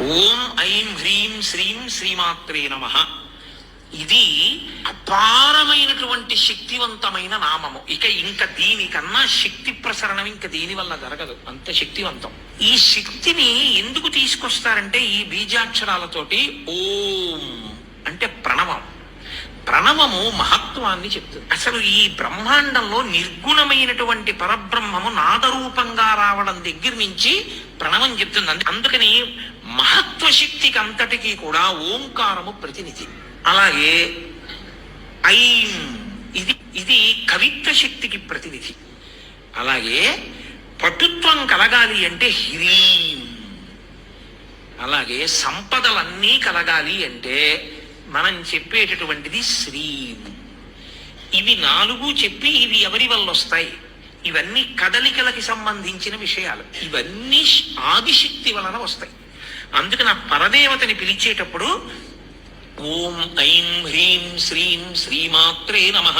ఓం ఐం హ్రీం శ్రీం శ్రీమాత్రే నమః. ఇది అపారమైనటువంటి శక్తివంతమైన నామము. ఇంకా దీనికన్నా శక్తి ప్రసరణం ఇంకా దీని వల్ల జరగదు, అంత శక్తివంతం. ఈ శక్తిని ఎందుకు తీసుకొస్తారంటే ఈ బీజాక్షరాలతోటి ఓం అంటే ప్రణవం. ప్రణవము మహత్వాన్ని చెప్తుంది. అసలు ఈ బ్రహ్మాండంలో నిర్గుణమైనటువంటి పరబ్రహ్మము నాదరూపంగా రావడం దగ్గర నుంచి ప్రణవం చెప్తుంది. అందుకని మహత్వ శక్తికి అంతటికీ కూడా ఓంకారము ప్రతినిధి. అలాగే ఐం ఇది కవిత్వ శక్తికి ప్రతినిధి. అలాగే పటుత్వం కలగాలి అంటే హ్రీం. అలాగే సంపదలన్నీ కలగాలి అంటే మనం చెప్పేటటువంటిది శ్రీం. ఇవి 4 చెప్పి ఇవి ఎవరి వల్ల వస్తాయి? ఇవన్నీ కదలికలకి సంబంధించిన విషయాలు. ఇవన్నీ ఆదిశక్తి వలన వస్తాయి. అందుకని ఆ పరదేవతని పిలిచేటప్పుడు ఓం ఐం హ్రీం శ్రీం శ్రీమాత్రే నమః